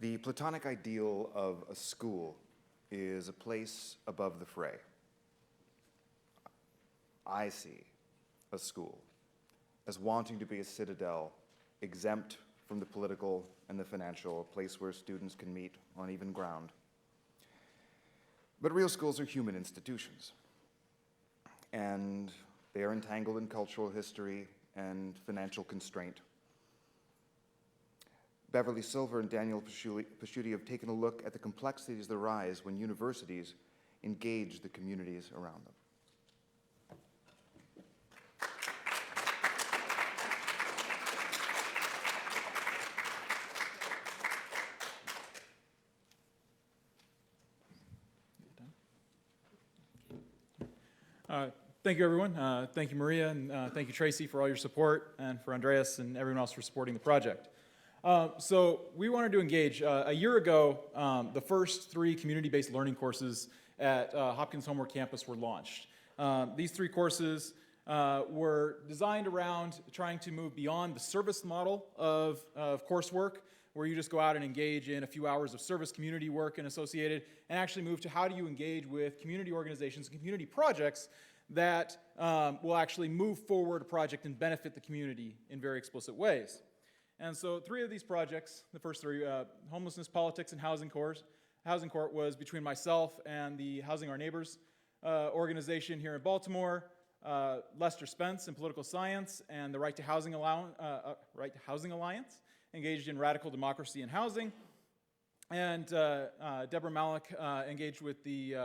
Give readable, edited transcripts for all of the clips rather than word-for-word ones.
The Platonic ideal of a school is a place above the fray. I see a school as wanting to be a citadel, exempt from the political and the financial, a place where students can meet on even ground. But real schools are human institutions, and they are entangled in cultural history and financial constraint. Bevery Silver and Daniel Pasciuti have taken a look at the complexities that arise when universities engage the communities around them. Thank you, everyone. Thank you, Maria, and thank you, Tracy, for all your support, and for Andreas and everyone else for supporting the project. So we wanted to engage. A year ago, the first 3 community-based learning courses at Hopkins Homework Campus were launched. These 3 courses were designed around trying to move beyond the service model of coursework, where you just go out and engage in a few hours of service community work and associated, and actually move to how do you engage with community organizations and community projects that will actually move forward a project and benefit the community in very explicit ways. And so 3 of these projects, the first 3, Homelessness, Politics, and Housing Court, was between myself and the Housing Our Neighbors organization here in Baltimore, Lester Spence in Political Science, and the Right to Housing Alliance, engaged in radical democracy and housing, and Deborah Malik engaged with the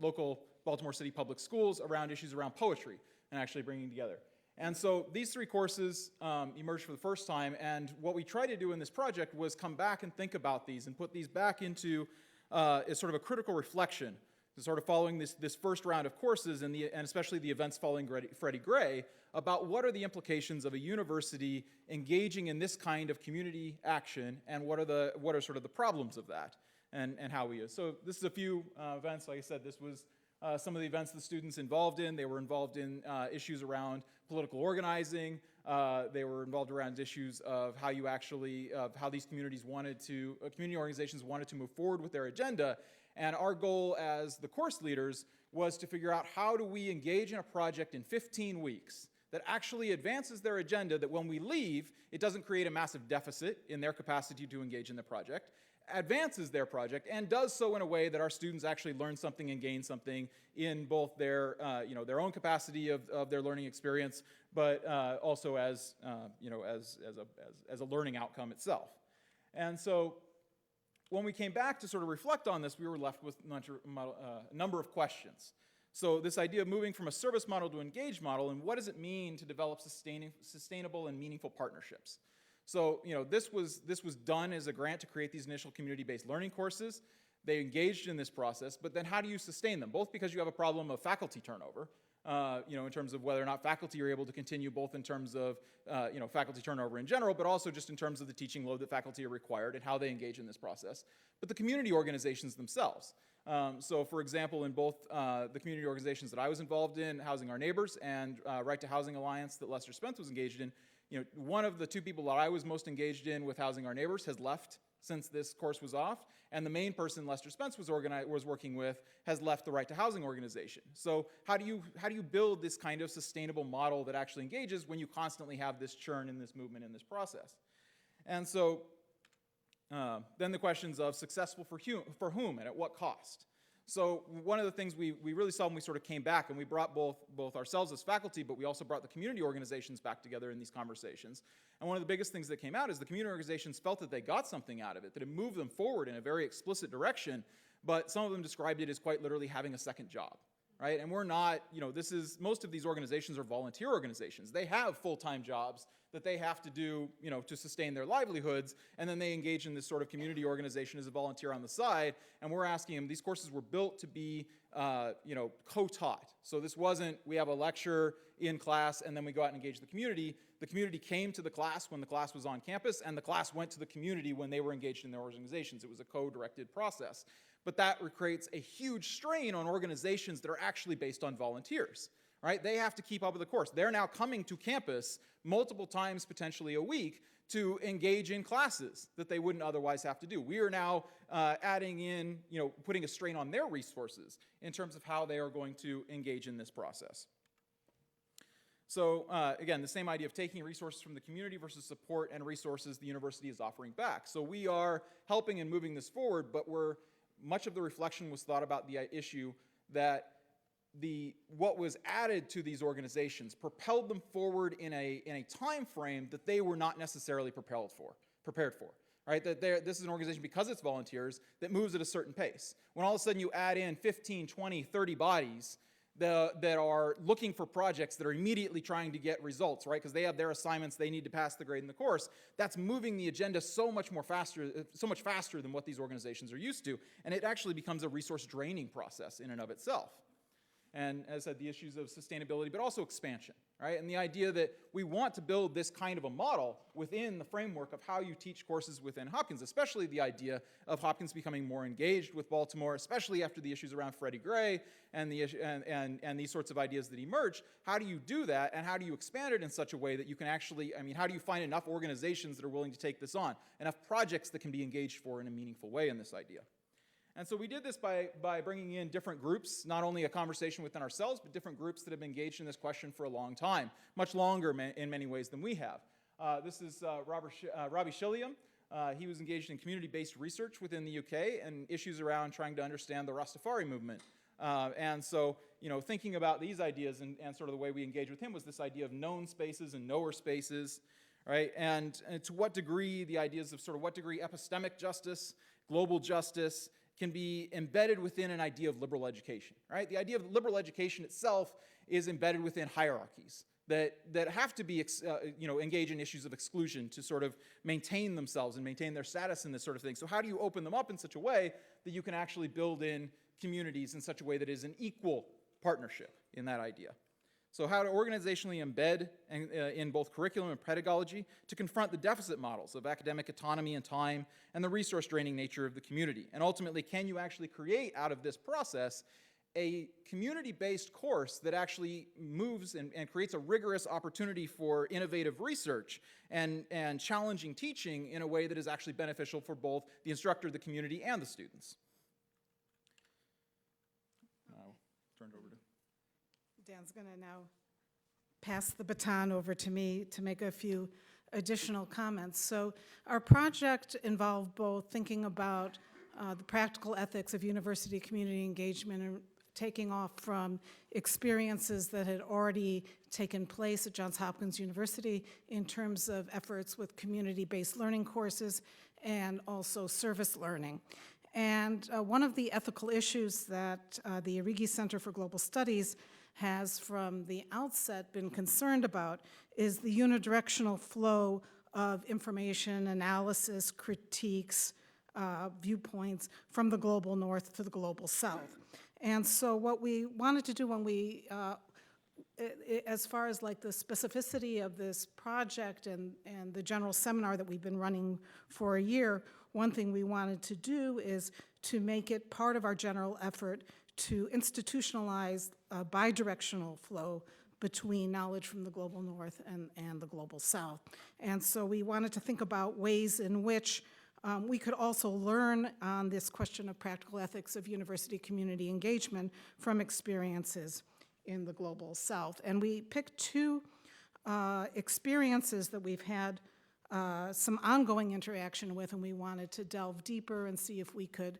local Baltimore City Public Schools around issues around poetry and actually bringing together. And so these 3 courses emerged for the first time, and what we tried to do in this project was come back and think about these and put these back into as sort of a critical reflection, sort of following this first round of courses and especially the events following Freddie Gray, about what are the implications of a university engaging in this kind of community action, and what are sort of the problems of that, and how we use. So this is a few events. Like I said, this was some of the events the students involved in. They were involved in issues around political organizing. They were involved around issues of how you actually, how these community organizations wanted to move forward with their agenda. And our goal as the course leaders was to figure out how do we engage in a project in 15 weeks that actually advances their agenda, that when we leave, it doesn't create a massive deficit in their capacity to engage in the project, advances their project, and does so in a way that our students actually learn something and gain something in both their, their own capacity of their learning experience, but also as, as a learning outcome itself. And so when we came back to sort of reflect on this, we were left with a number of questions. So this idea of moving from a service model to an engaged model, and what does it mean to develop sustainable and meaningful partnerships? So, this was done as a grant to create these initial community-based learning courses. They engaged in this process, but then how do you sustain them? Both because you have a problem of faculty turnover, in terms of whether or not faculty are able to continue, both in terms of, faculty turnover in general, but also just in terms of the teaching load that faculty are required and how they engage in this process. But the community organizations themselves. So, for example, in both the community organizations that I was involved in, Housing Our Neighbors and Right to Housing Alliance that Lester Spence was engaged in, one of the 2 people that I was most engaged in with Housing Our Neighbors has left since this course was off, and the main person Lester Spence was working with has left the Right to Housing organization. So how do you build this kind of sustainable model that actually engages when you constantly have this churn in this movement in this process? And so then the questions of successful for whom and at what cost? So one of the things we really saw when we sort of came back, and we brought both ourselves as faculty, but we also brought the community organizations back together in these conversations. And one of the biggest things that came out is the community organizations felt that they got something out of it, that it moved them forward in a very explicit direction, but some of them described it as quite literally having a second job, right? And we're not, most of these organizations are volunteer organizations. They have full-time jobs that they have to do, to sustain their livelihoods, and then they engage in this sort of community organization as a volunteer on the side, and we're asking them, these courses were built to be, co-taught. So this wasn't, we have a lecture in class, and then we go out and engage the community. The community came to the class when the class was on campus, and the class went to the community when they were engaged in their organizations. It was a co-directed process. But that creates a huge strain on organizations that are actually based on volunteers, right? They have to keep up with the course. They're now coming to campus multiple times, potentially a week, to engage in classes that they wouldn't otherwise have to do. We are now adding in, putting a strain on their resources in terms of how they are going to engage in this process. So again, the same idea of taking resources from the community versus support and resources the university is offering back. So we are helping and moving this forward, but much of the reflection was thought about the issue that what was added to these organizations propelled them forward in a time frame that they were not necessarily prepared for. Right? That this is an organization, because it's volunteers, that moves at a certain pace. When all of a sudden you add in 15, 20, 30 bodies that are looking for projects that are immediately trying to get results, right? Because they have their assignments, they need to pass the grade in the course. That's moving the agenda so much faster than what these organizations are used to, and it actually becomes a resource draining process in and of itself. And as I said, the issues of sustainability, but also expansion, right? And the idea that we want to build this kind of a model within the framework of how you teach courses within Hopkins, especially the idea of Hopkins becoming more engaged with Baltimore, especially after the issues around Freddie Gray and these sorts of ideas that emerge. How do you do that, and how do you expand it in such a way that you can actually, how do you find enough organizations that are willing to take this on, enough projects that can be engaged for in a meaningful way in this idea? And so we did this by bringing in different groups, not only a conversation within ourselves, but different groups that have been engaged in this question for a long time, much longer in many ways than we have. This is Robbie Shilliam. He was engaged in community-based research within the UK and issues around trying to understand the Rastafari movement. And so, thinking about these ideas and sort of the way we engage with him was this idea of known spaces and knower spaces, right? And to what degree the ideas of sort of what degree epistemic justice, global justice, can be embedded within an idea of liberal education, right? The idea of liberal education itself is embedded within hierarchies that have to be, engage in issues of exclusion to sort of maintain themselves and maintain their status in this sort of thing. So how do you open them up in such a way that you can actually build in communities in such a way that is an equal partnership in that idea? So how to organizationally embed in both curriculum and pedagogy to confront the deficit models of academic autonomy and time and the resource draining nature of the community. And ultimately, can you actually create out of this process a community-based course that actually moves and creates a rigorous opportunity for innovative research and challenging teaching in a way that is actually beneficial for both the instructor, the community, and the students? Turn it over to Dan's going to now pass the baton over to me to make a few additional comments. So our project involved both thinking about the practical ethics of university community engagement and taking off from experiences that had already taken place at Johns Hopkins University in terms of efforts with community-based learning courses and also service learning. And one of the ethical issues that the Arrighi Center for Global Studies has from the outset been concerned about is the unidirectional flow of information, analysis, critiques, viewpoints from the global north to the global south. And so what we wanted to do when we, as far as like the specificity of this project and the general seminar that we've been running for a year, one thing we wanted to do is to make it part of our general effort to institutionalize a bidirectional flow between knowledge from the global north and the global south. And so we wanted to think about ways in which we could also learn on this question of practical ethics of university community engagement from experiences in the global south. And we picked two experiences that we've had some ongoing interaction with, and we wanted to delve deeper and see if we could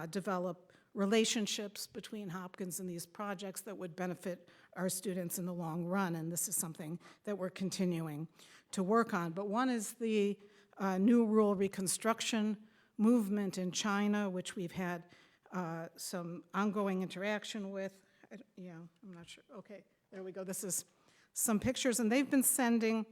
develop relationships between Hopkins and these projects that would benefit our students in the long run, and this is something that we're continuing to work on. But one is the New Rural Reconstruction movement in China, which we've had some ongoing interaction with. Yeah, I'm not sure. Okay, there we go. This is some pictures, and they've been sending,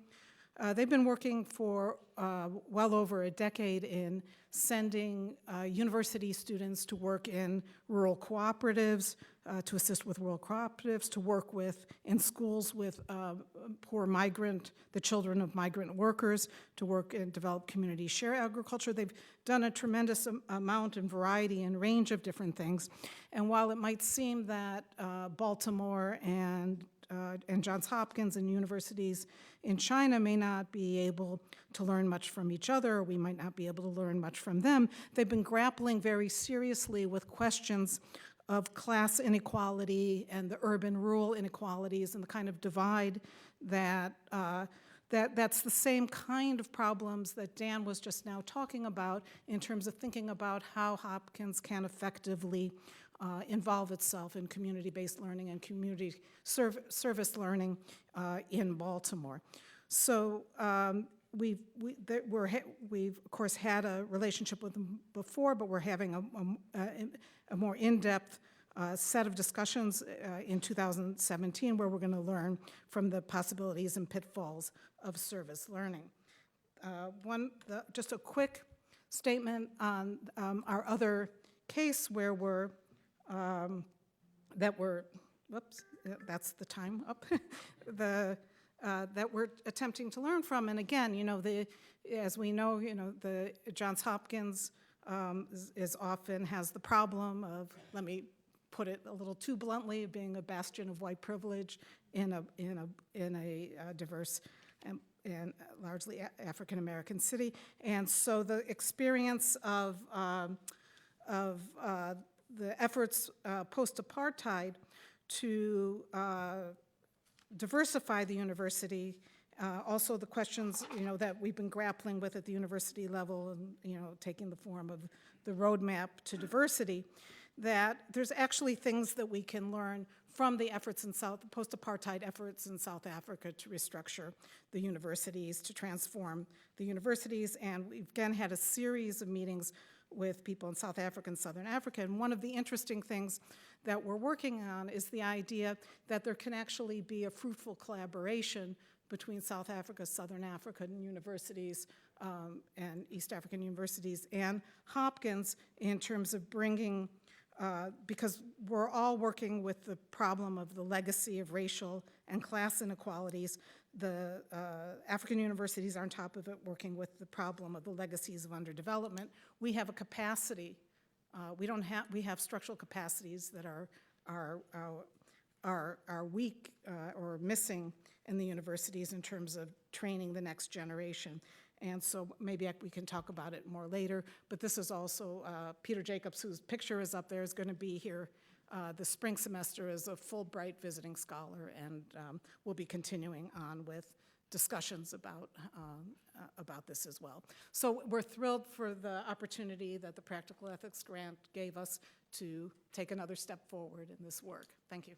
they've been working for well over a decade in sending university students to work in rural cooperatives, to assist with rural cooperatives, to work with, in schools with poor migrant, the children of migrant workers, to work and develop community share agriculture. They've done a tremendous amount and variety and range of different things. And while it might seem that Baltimore and and Johns Hopkins and universities in China may not be able to learn much from each other, or we might not be able to learn much from them. They've been grappling very seriously with questions of class inequality and the urban-rural inequalities and the kind of divide that that's the same kind of problems that Dan was just now talking about in terms of thinking about how Hopkins can effectively involve itself in community-based learning and community service learning in Baltimore. So we've of course had a relationship with them before, but we're having a more in-depth set of discussions in 2017 where we're going to learn from the possibilities and pitfalls of service learning. Just a quick statement on our other case where whoops, that's the time up, that we're attempting to learn from. And again, you know, as we know, you know, the Johns Hopkins is often has the problem of, let me put it a little too bluntly, being a bastion of white privilege in a diverse and largely African-American city. And so the experience of the efforts post-apartheid to diversify the university, also the questions, you know, that we've been grappling with at the university level and, you know, taking the form of the roadmap to diversity, that there's actually things that we can learn from the efforts in post-apartheid efforts in South Africa to restructure the universities, to transform the universities. And we've again had a series of meetings with people in South Africa and Southern Africa. And one of the interesting things that we're working on is the idea that there can actually be a fruitful collaboration between South Africa, Southern African universities, and East African universities, and Hopkins in terms of bringing, because we're all working with the problem of the legacy of racial and class inequalities. The African universities are on top of it, working with the problem of the legacies of underdevelopment. We have a capacity. We have structural capacities that are weak or missing in the universities in terms of training the next generation. And so maybe we can talk about it more later, but this is also, Peter Jacobs, whose picture is up there, is going to be here the spring semester as a Fulbright visiting scholar, and we'll be continuing on with discussions about this as well. So we're thrilled for the opportunity that the Practical Ethics Grant gave us to take another step forward in this work. Thank you.